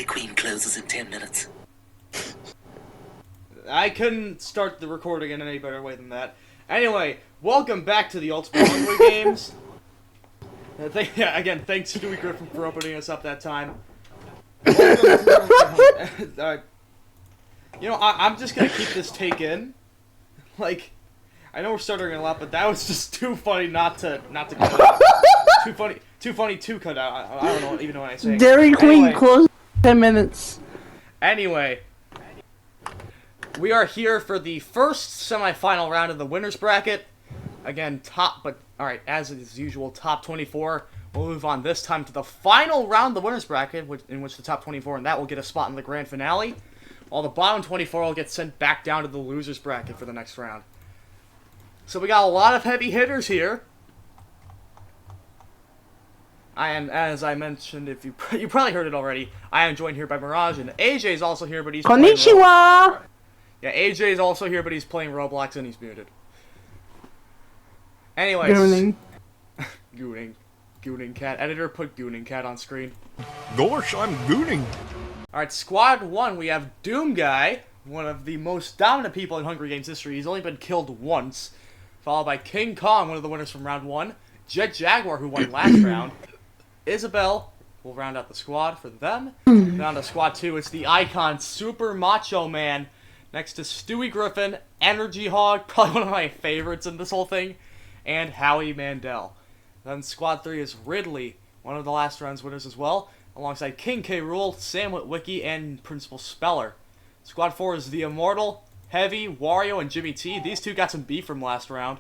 The Queen closes in 10 minutes. I couldn't start the recording in any better way than that. Anyway, welcome back to the Ultimate Hungry Games. Again, thanks Stewie Griffin for opening us up that time. I'm just gonna keep this take in. Like, I know we're stuttering a lot, but that was just too funny not to cut out. Too funny to cut out. I don't even know what I'm saying. Dairy Queen closes 10 minutes. Anyway, we are here for the first semifinal round of the winners bracket. Again, alright, as is usual, top 24. We'll move on this time to the final round of the winners bracket, in which the top 24, and that will get a spot in the grand finale. While the bottom 24 will get sent back down to the losers bracket for the next round. So we got a lot of heavy hitters here. As I mentioned, if you probably heard it already, I am joined here by Mirage, and AJ is also here, but he's Konnichiwa! Yeah, AJ is also here, but he's playing Roblox and he's muted. Anyways. Gooning. Gooning cat. Editor, put Gooning cat on screen. Gawrsh, I'm gooning. Alright, squad 1, we have Doom Guy, one of the most dominant people in Hunger Games history. He's only been killed once. Followed by King Kong, one of the winners from round 1. Jet Jaguar, who won last round. Isabel will round out the squad for them. Down to squad 2, it's the icon Super Macho Man. Next to Stewie Griffin, Energy Hog, probably one of my favorites in this whole thing, and Howie Mandel. Then squad 3 is Ridley, one of the last round's winners as well, alongside King K. Rool, Sam Witwicky, and Principal Speller. Squad 4 is the Immortal, Heavy, Wario, and Jimmy T. These two got some beef from last round.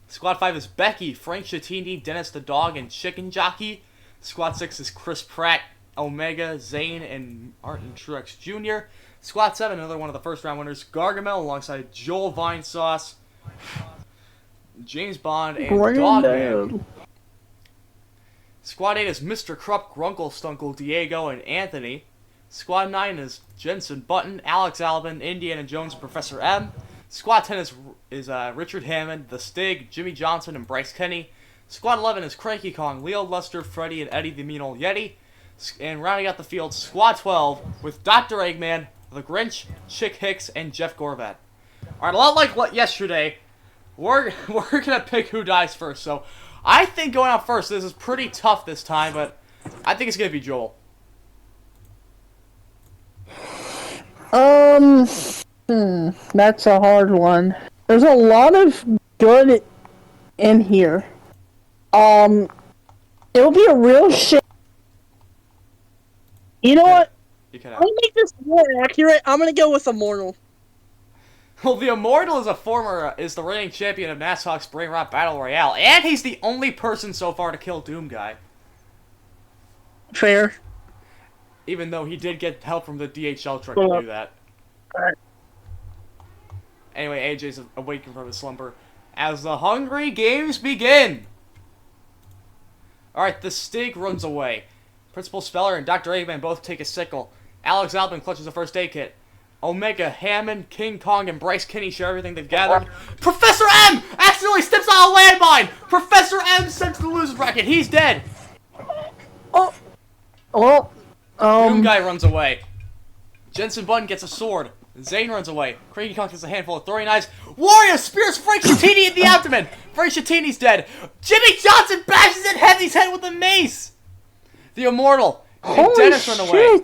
Squad 5 is Becky, Frank Shattini, Dennis the Dog, and Chicken Jockey. Squad 6 is Chris Pratt, Omega, Zane, and Martin Truex Jr. Squad 7, another one of the first round winners, Gargamel, alongside Joel Vinesauce, James Bond, and Dogman. Squad 8 is Mr. Krupp, Grunkle, Stunkle, Diego, and Anthony. Squad 9 is Jensen Button, Alex Albin, Indiana Jones, and Professor M. Squad 10 is Richard Hammond, The Stig, Jimmy Johnson, and Bryce Kenny. Squad 11 is Cranky Kong, Leo Luster, Freddy, and Eddie the Mean Old Yeti. And rounding out the field, Squad 12 with Dr. Eggman, The Grinch, Chick Hicks, and Jeff Gorvat. Alright, a lot like yesterday, we're gonna pick who dies first. So I think going out first, this is pretty tough this time, but I think it's gonna be Joel. That's a hard one. There's a lot of good in here. It'll be a real shit. You know what? I'm gonna make this more accurate. I'm gonna go with Immortal. Well, the Immortal is the reigning champion of NASSHawk's Brain Rot Battle Royale, and he's the only person so far to kill Doom Guy. Fair. Even though he did get help from the DHL truck to do that. Alright. Anyway, AJ's awakened from his slumber. As the Hungry Games begin! Alright, the Stig runs away. Principal Speller and Dr. Eggman both take a sickle. Alex Albin clutches a first aid kit. Omega, Hammond, King Kong, and Bryce Kinney share everything they've gathered. Professor M accidentally steps on a landmine! Professor M sent to the loser bracket. He's dead! Doom Guy runs away. Jensen Button gets a sword. Zane runs away. Cranky Kong gets a handful of throwing knives. Wario spears Frank Shattini in the abdomen. Frank Shattini's dead. Jimmy Johnson bashes in Heavy's head with a mace. The Immortal and Dennis run away.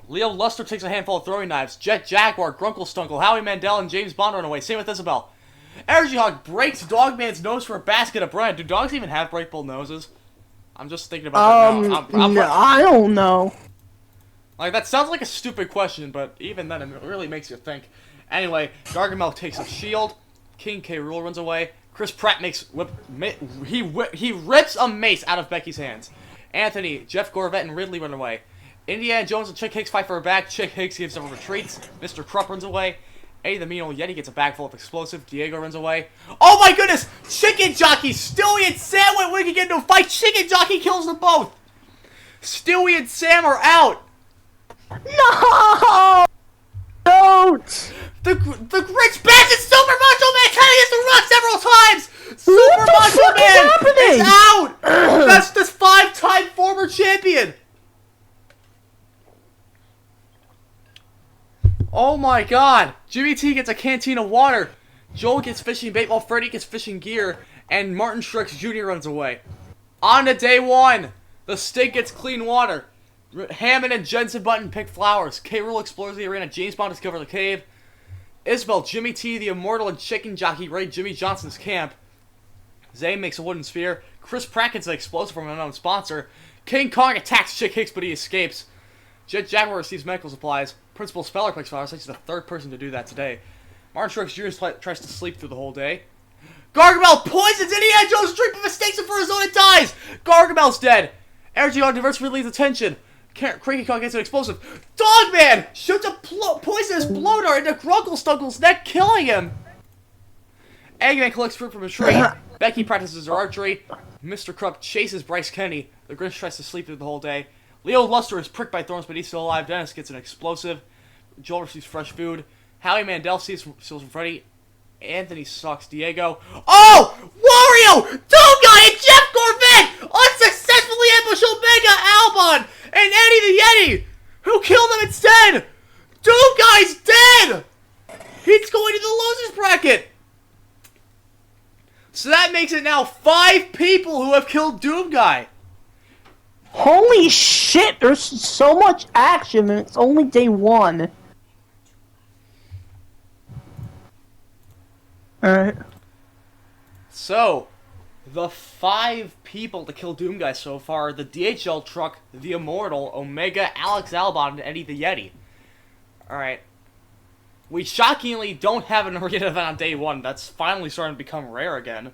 Leo Luster takes a handful of throwing knives. Jet Jaguar, Grunkle Stunkle, Howie Mandel, and James Bond run away. Same with Isabel. Energy Hog breaks Dogman's nose for a basket of bread. Do dogs even have breakable noses? I'm just thinking about that now. No, I don't know. Like, that sounds like a stupid question, but even then, it really makes you think. Anyway, Gargamel takes a shield. King K. Rool runs away. Chris Pratt he rips a mace out of Becky's hands. Anthony, Jeff Gorvat, and Ridley run away. Indiana Jones and Chick Hicks fight for her bag. Chick Hicks gives them retreats. Mr. Krupp runs away. Eddie the Mean Old Yeti gets a bag full of explosive. Diego runs away. Oh my goodness! Chicken Jockey, Stewie, and Sam Witwicky get into a fight. Chicken Jockey kills them both. Stewie and Sam are out. No! Don't! The Grinch bashes Super Macho Man kind of hits the rock several times! Super Macho Man is out! That's the 5-time former champion! Oh my god! Jimmy T gets a canteen of water. Joel gets fishing bait while Freddy gets fishing gear. And Martin Shrex Jr. runs away. On to day 1. The Stick gets clean water. Hammond and Jensen Button pick flowers. K. Rool explores the arena. James Bond discovers the cave. Isabel, Jimmy T, the Immortal, and Chicken Jockey raid Jimmy Johnson's camp. Zane makes a wooden sphere. Chris Pratt gets an explosive from an unknown sponsor. King Kong attacks Chick Hicks, but he escapes. Jet Jaguar receives medical supplies. Principal Speller picks flowers. He's the 3rd person to do that today. Martin Shrex Jr. tries to sleep through the whole day. Gargamel poisons Indiana Jones' drink but mistakes it for his own and dies! Gargamel's dead. Energy on diverts relieves attention. Cranky Kong gets an explosive. Dogman shoots a poisonous blow dart into Grunkle Stunkle's neck, killing him. Eggman collects fruit from a tree. Becky practices her archery. Mr. Krupp chases Bryce Kenny. The Grinch tries to sleep through the whole day. Leo Luster is pricked by thorns, but he's still alive. Dennis gets an explosive. Joel receives fresh food. Howie Mandel steals from Freddy. Anthony sucks Diego. Oh! Wario! Doom Guy and Jeff Gorvette unsuccessfully ambush Omega, Albon, and Eddie the Yeti, who killed them instead! Doom Guy's dead! He's going to the losers bracket! So that makes it now 5 people who have killed Doom Guy. Holy shit, there's so much action and it's only day 1. Alright. So, the 5 people to kill Doom Guy so far are the DHL Truck, the Immortal, Omega, Alex Albon, and Eddie the Yeti. Alright. We shockingly don't have an arena event on day 1. That's finally starting to become rare again.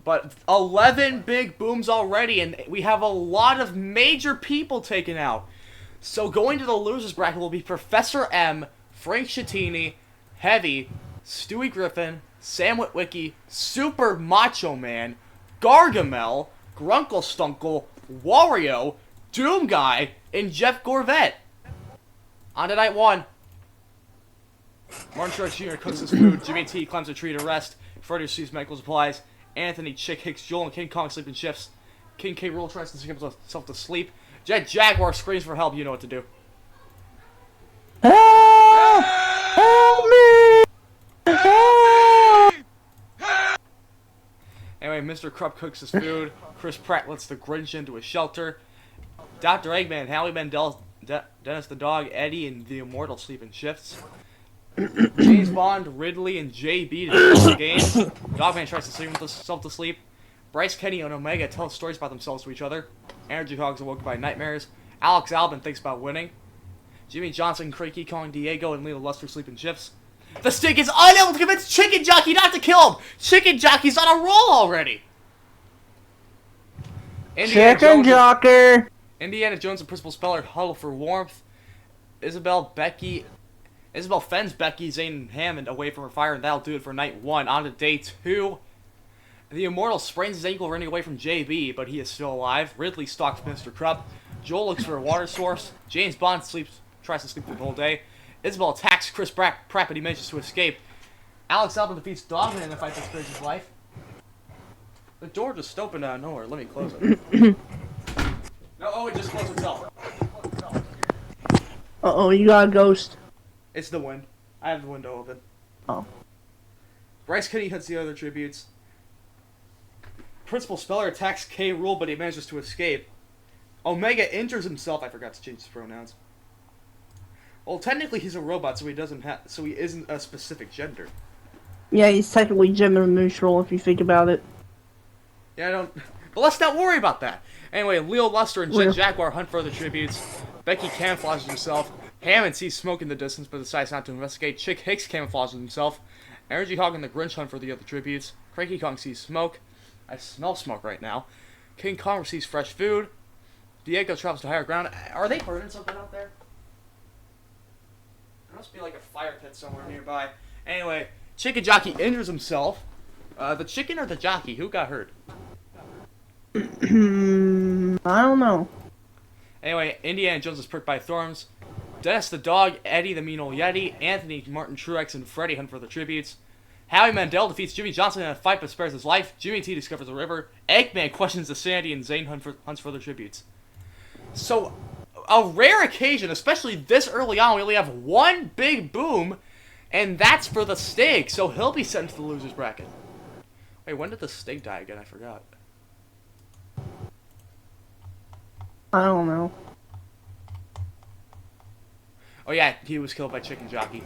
But 11 big booms already, and we have a lot of major people taken out. So going to the losers bracket will be Professor M, Frank Shattini, Heavy, Stewie Griffin, Sam Witwicky, Super Macho Man, Gargamel, Grunkle Stunkle, Wario, Doom Guy, and Jeff Gorvette. On to night 1. Martin Shrex Jr. cooks his food. Jimmy T climbs a tree to rest. Freddy receives medical supplies. Anthony, Chick Hicks, Joel, and King Kong sleep in shifts. King K. Rool tries to sing himself to sleep. Jet Jaguar screams for help. You know what to do. Help! Help me! Help! Anyway, Mr. Krupp cooks his food. Chris Pratt lets the Grinch into a shelter. Dr. Eggman, Howie Mandel, Dennis the Dog, Eddie, and the Immortal sleep in shifts. James Bond, Ridley, and JB to discuss the games. Dogman tries to sing himself to sleep. Bryce, Kenny, and Omega tell stories about themselves to each other. Energy Hog's awoken by nightmares. Alex Albin thinks about winning. Jimmy Johnson, Cranky Kong, Diego, and Leo Luster sleep in shifts. The Stick is unable to convince Chicken Jockey not to kill him! Chicken Jockey's on a roll already! Chicken Jockey! Indiana Jones and Principal Speller huddle for warmth. Isabel fends Becky, Zane, and Hammond away from her fire, and that'll do it for night 1. On to day 2. The Immortal sprains his ankle running away from JB, but he is still alive. Ridley stalks Mr. Krupp. Joel looks for a water source. James Bond tries to sleep through the whole day. Isabel attacks Chris Pratt, but he manages to escape. Alex Albin defeats Dogman in a fight that spares his life. The door just opened out of nowhere. Let me close it. No, it just closed itself. Uh-oh, you got a ghost. It's the wind. I have the window open. Oh. Bryce Kenny hits the other tributes. Principal Speller attacks K. Rool, but he manages to escape. Omega injures himself. I forgot to change his pronouns. Well, technically he's a robot, so he isn't a specific gender. Yeah, he's technically gender neutral if you think about it. Yeah, I don't. But let's not worry about that. Anyway, Leo Luster and Jet Jaguar hunt for other tributes. Becky camouflages himself. Hammond sees smoke in the distance, but decides not to investigate. Chick Hicks camouflages himself. Energy Hog and the Grinch hunt for the other tributes. Cranky Kong sees smoke. I smell smoke right now. King Kong receives fresh food. Diego travels to higher ground. Are they burning something out there? There must be like a fire pit somewhere nearby. Anyway, Chicken Jockey injures himself. The chicken or the jockey? Who got hurt? I don't know. Anyway, Indiana Jones is pricked by thorns. Dennis the Dog, Eddie the Mean Old Yeti, Anthony, Martin Truex, and Freddy hunt for the tributes. Howie Mandel defeats Jimmy Johnson in a fight but spares his life. Jimmy T discovers the river. Eggman questions the sanity, and Zane hunts for the tributes. So, a rare occasion, especially this early on. We only have one big boom, and that's for the Stig, so he'll be sent to the loser's bracket. Wait, when did the Stig die again? I forgot. I don't know. Oh yeah, he was killed by Chicken Jockey.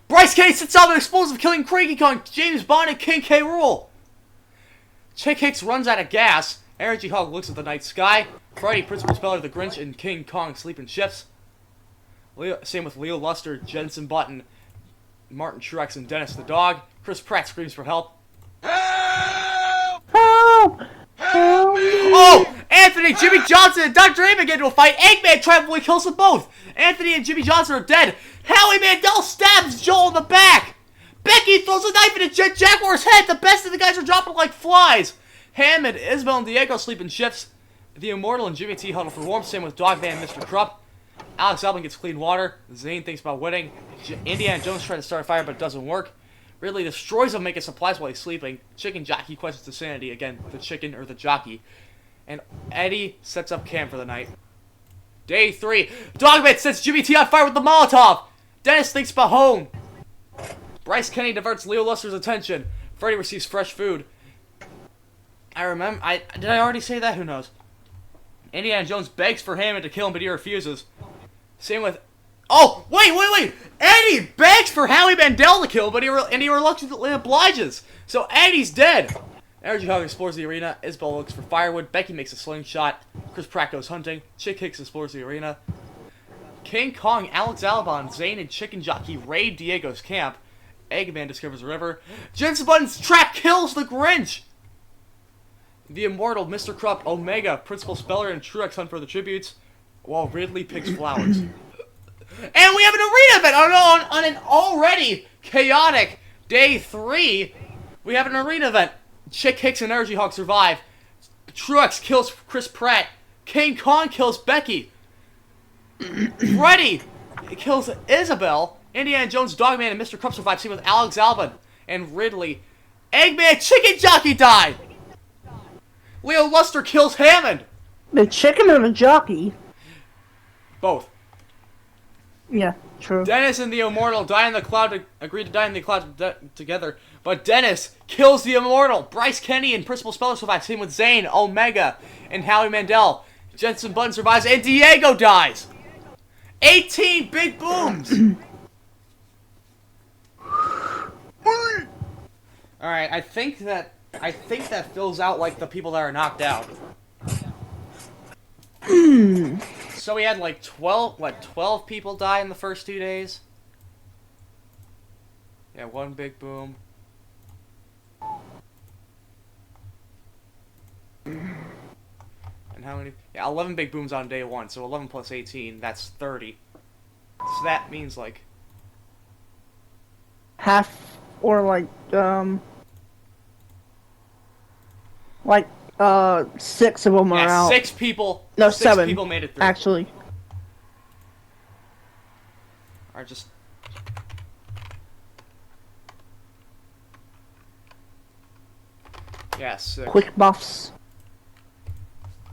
Bryce Kenny sits out an explosive, killing Cranky Kong, James Bond, and King K. Rool. Chick Hicks runs out of gas. Energy Hog looks at the night sky. Friday, Principal Speller, the Grinch, and King Kong sleep in shifts. Same with Leo Luster, Jensen Button, Martin Truex, and Dennis the dog. Chris Pratt screams for help. Help! Help! Oh! Anthony, Jimmy Johnson, and Dr. Abe get into a fight. Eggman triumphantly kills them both. Anthony and Jimmy Johnson are dead. Howie Mandel stabs Joel in the back. Becky throws a knife into Jet Jaguar's head. The best of the guys are dropping like flies. Hammond, Isabel, and Diego sleep in shifts. The Immortal and Jimmy T huddle for warmth. Same with Dogman and Mr. Krupp. Alex Albin gets clean water. Zane thinks about winning. Indiana Jones tries to start a fire, but it doesn't work. Ridley destroys him, making supplies while he's sleeping. Chicken Jockey questions the sanity again, the chicken or the jockey. And Eddie sets up camp for the night. Day 3. Dogman sets Jimmy T on fire with the Molotov. Dennis thinks about home. Bryce Kenny diverts Leo Luster's attention. Freddy receives fresh food. I remember. Did I already say that? Who knows? Indiana Jones begs for Hammond to kill him, but he refuses. Same with. Oh, wait! Eddie begs for Howie Mandel to kill, but he reluctantly obliges. So Eddie's dead. Energy Hog explores the arena. Isabel looks for firewood. Becky makes a slingshot. Chris Pratt goes hunting. Chick Hicks explores the arena. King Kong, Alex Alban, Zane, and Chicken Jockey raid Diego's camp. Eggman discovers a river. Jensen Button's trap kills the Grinch. The Immortal, Mr. Krupp, Omega, Principal Speller, and Truex hunt for the tributes, while Ridley picks flowers. And we have an arena event on an already chaotic day 3. We have an arena event. Chick Hicks and Energy Hog survive. Truex kills Chris Pratt. King Kong kills Becky. Freddy kills Isabel. Indiana Jones, Dogman, and Mr. Krupp survive. Same with Alex Albin and Ridley. Eggman, Chicken Jockey died. Leo Luster kills Hammond. The chicken or the jockey? Both. Yeah, true. Dennis and the Immortal die in the cloud. Agree to die in the cloud together. But Dennis kills the Immortal. Bryce Kenny and Principal Speller survive. Same with Zane, Omega, and Howie Mandel. Jensen Button survives, and Diego dies. 18 big booms. All right, I think that fills out like the people that are knocked out. So we had like 12 people die in the first 2 days. Yeah, one big boom. And how many? Yeah, 11 big booms on day 1. So 11 plus 18, that's 30. So that means like half, or like 6 of them are out. 6 people. No, 6 7 people made it through. actually. Alright, just. Yeah, 6. Quick buffs.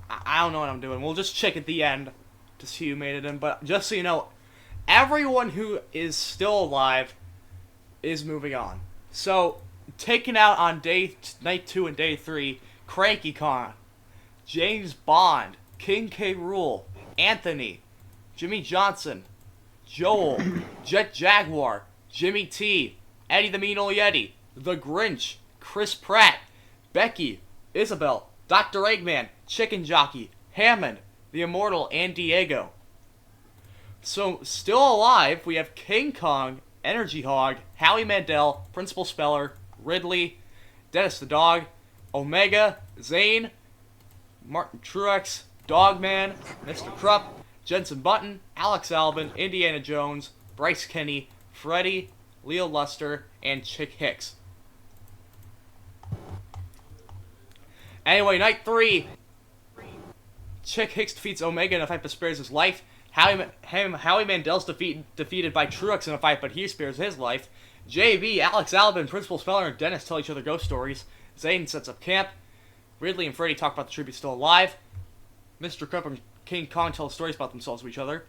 I don't know what I'm doing. We'll just check at the end to see who made it in. But just so you know, everyone who is still alive is moving on. So, taken out on night 2 and day 3, Cranky Kong, James Bond, King K. Rool, Anthony, Jimmy Johnson, Joel, Jet Jaguar, Jimmy T, Eddie the Mean Old Yeti, The Grinch, Chris Pratt, Becky, Isabel, Dr. Eggman, Chicken Jockey, Hammond, The Immortal, and Diego. So, still alive, we have King Kong, Energy Hog, Howie Mandel, Principal Speller, Ridley, Dennis the Dog, Omega, Zane, Martin Truex, Dogman, Mr. Krupp, Jensen Button, Alex Albin, Indiana Jones, Bryce Kenny, Freddy, Leo Luster, and Chick Hicks. Anyway, night 3. Chick Hicks defeats Omega in a fight but spares his life. Howie Mandel's defeated by Truex in a fight, but he spares his life. JB, Alex Albin, Principal Speller, and Dennis tell each other ghost stories. Zane sets up camp. Ridley and Freddy talk about the tribute still alive. Mr. Krupp and King Kong tell stories about themselves to each other.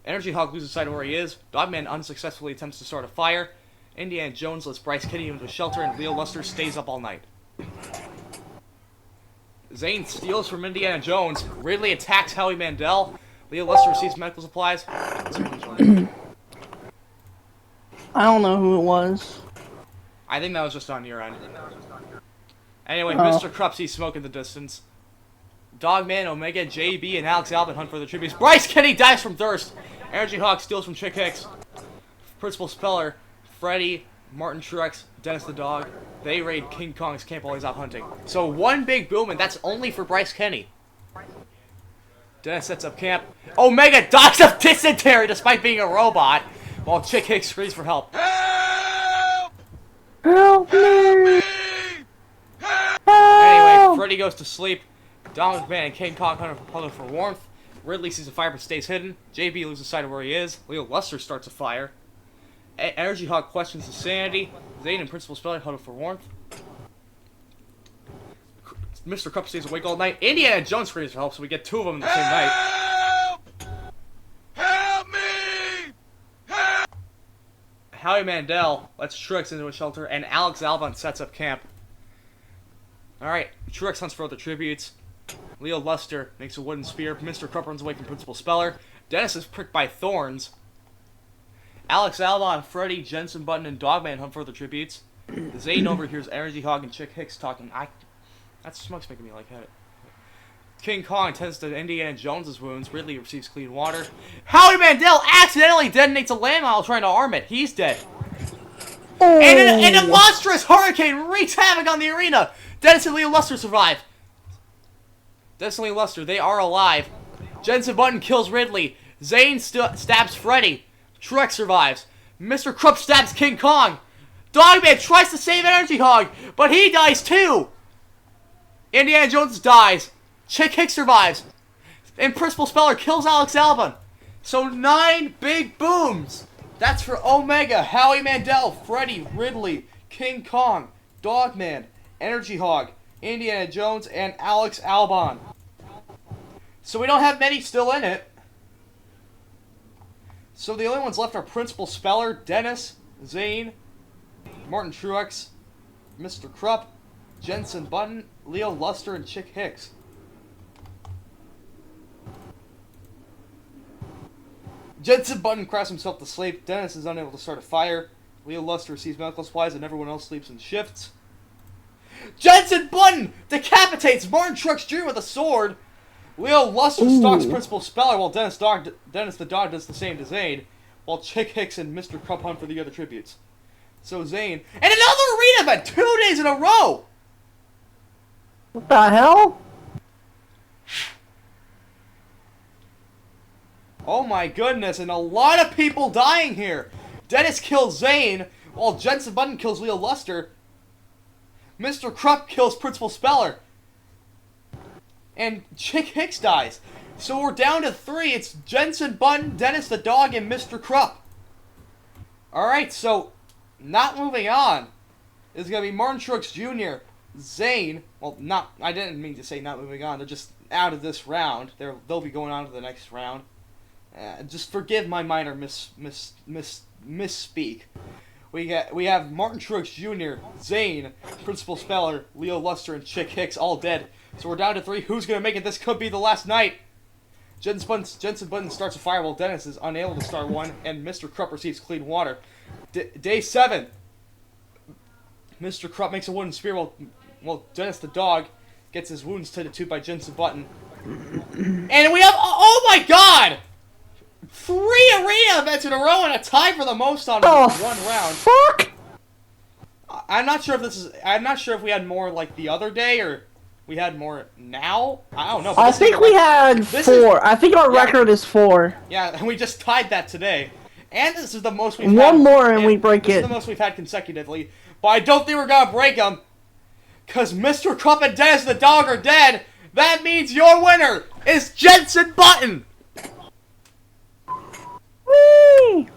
Energy Hog loses sight of where he is. Dogman unsuccessfully attempts to start a fire. Indiana Jones lets Bryce Kenny into a shelter, and Leo Luster stays up all night. Zane steals from Indiana Jones. Ridley attacks Howie Mandel. Leo Luster receives medical supplies. I don't know who it was. I think that was just on your end. Anyway, Oh. Mr. Krupp sees smoke in the distance. Dogman, Omega, JB, and Alex Albin hunt for the tributes. Bryce Kenny dies from thirst. Energy Hawk steals from Chick Hicks. Principal Speller, Freddy, Martin Truex, Dennis the Dog. They raid King Kong's camp while he's out hunting. So one big boom, and that's only for Bryce Kenny. Dennis sets up camp. Omega dies of dysentery despite being a robot, while Chick Hicks screams for help. Help me! Anyway, Freddy goes to sleep. Dogman and King Kong hunt for warmth. Ridley sees a fire but stays hidden. JB loses sight of where he is. Leo Luster starts a fire. Energy Hog questions his sanity. Zane and Principal Speller huddle for warmth. Mr. Krupp stays awake all night. Indiana Jones screams for help, so we get two of them in the same night. Help me! Howie Mandel lets Truex into a shelter, and Alex Albon sets up camp. Alright, Truex hunts for other tributes. Leo Luster makes a wooden spear. Mr. Krupp runs away from Principal Speller. Dennis is pricked by thorns. Alex Albon, Freddy, Jensen Button, and Dogman hunt for the tributes. Zane overhears Energy Hog and Chick Hicks talking. That smoke's making me like it. King Kong tends to Indiana Jones's wounds. Ridley receives clean water. Howie Mandel accidentally detonates a landmine while trying to arm it. He's dead. Oh. And a monstrous hurricane wreaks havoc on the arena. Dennis and Leo Luster survive. Dennis and Leo Luster, they are alive. Jensen Button kills Ridley. Zane stabs Freddy. Truex survives. Mr. Krupp stabs King Kong. Dogman tries to save Energy Hog, but he dies too. Indiana Jones dies. Chick Hicks survives. And Principal Speller kills Alex Albon. So 9 big booms. That's for Omega, Howie Mandel, Freddy, Ridley, King Kong, Dogman, Energy Hog, Indiana Jones, and Alex Albon. So we don't have many still in it. So the only ones left are Principal Speller, Dennis, Zane, Martin Truex, Mr. Krupp, Jensen Button, Leo Luster, and Chick Hicks. Jensen Button crashes himself to sleep. Dennis is unable to start a fire. Leo Luster receives medical supplies, and everyone else sleeps in shifts. Jensen Button decapitates Martin Truex Jr. with a sword. Leo Luster stalks Principal Speller while Dennis the Dog does the same to Zane, while Chick Hicks and Mr. Krupp hunt for the other tributes. So Zane... And another arena event! 2 days in a row! What the hell? Oh my goodness, and a lot of people dying here! Dennis kills Zane, while Jensen Button kills Leo Luster. Mr. Krupp kills Principal Speller. And Chick Hicks dies. So we're down to 3. It's Jensen Button, Dennis the Dog, and Mr. Krupp. Alright, so not moving on is going to be Martin Truex Jr., Zane. Well, I didn't mean to say not moving on. They're just out of this round. They'll be going on to the next round. Just forgive my minor misspeak. We have Martin Truex Jr., Zane, Principal Speller, Leo Luster, and Chick Hicks all dead. So we're down to 3. Who's going to make it? This could be the last night. Jensen Button starts a fire while Dennis is unable to start one, and Mr. Krupp receives clean water. Day 7. Mr. Krupp makes a wooden spear while Dennis the Dog gets his wounds tended to by Jensen Button. And we have... Oh my god! 3 arena events in a row and a tie for the most on one round. Fuck! I'm not sure if we had more like the other day or we had more now. I don't know. I think we had 4. I think our record is 4. Yeah, and we just tied that today. And this is the most we've had. One more and we break it. This is the most we've had consecutively. But I don't think we're going to break them. Because Mr. Krupp and Dennis the Dog are dead. That means your winner is Jensen Button. Whee!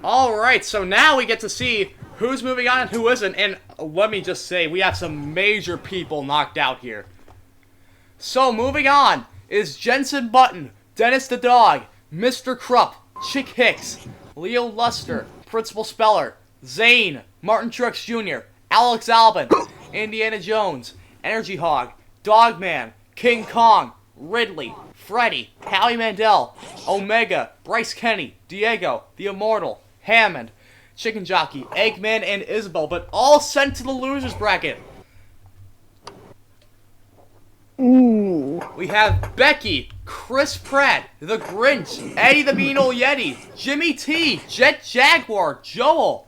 Alright, so now we get to see who's moving on and who isn't, and let me just say, we have some major people knocked out here. So, moving on is Jensen Button, Dennis the Dog, Mr. Krupp, Chick Hicks, Leo Luster, Principal Speller, Zane, Martin Truex Jr., Alex Albin, Indiana Jones, Energy Hog, Dogman, King Kong, Ridley, Freddy, Howie Mandel, Omega, Bryce Kenny, Diego, The Immortal, Hammond, Chicken Jockey, Eggman, and Isabel, but all sent to the losers bracket. Ooh. We have Becky, Chris Pratt, The Grinch, Eddie the Beano Yeti, Jimmy T, Jet Jaguar, Joel,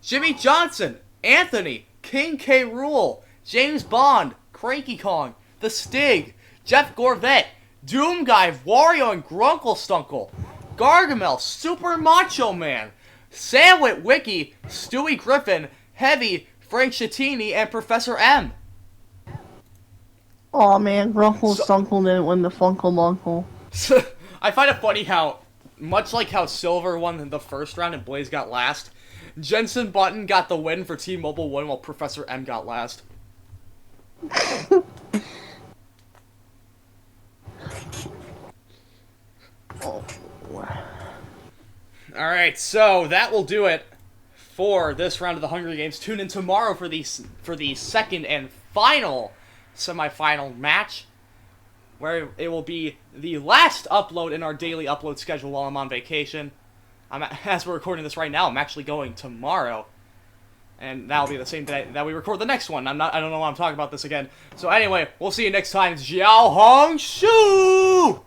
Jimmy Johnson, Anthony, King K. Rool, James Bond, Cranky Kong, The Stig, Jeff Gorvette, Doom Guy, Wario and Grunkle Stunkle, Gargamel, Super Macho Man, Sandwich Wiki, Stewie Griffin, Heavy, Frank Shattini, and Professor M. Aw man, Grunkle Stunkle didn't win the Funkle Munkle. I find it funny how, much like how Silver won the first round and Blaze got last, Jensen Button got the win for T-Mobile 1 while Professor M got last. Alright, so that will do it for this round of the Hunger Games. Tune in tomorrow for the second and final semifinal match, where it will be the last upload in our daily upload schedule while I'm on vacation. As we're recording this right now, I'm actually going tomorrow, and that'll be the same day that we record the next one. I don't know why I'm talking about this again. So anyway, we'll see you next time. Jiao Hong Shu!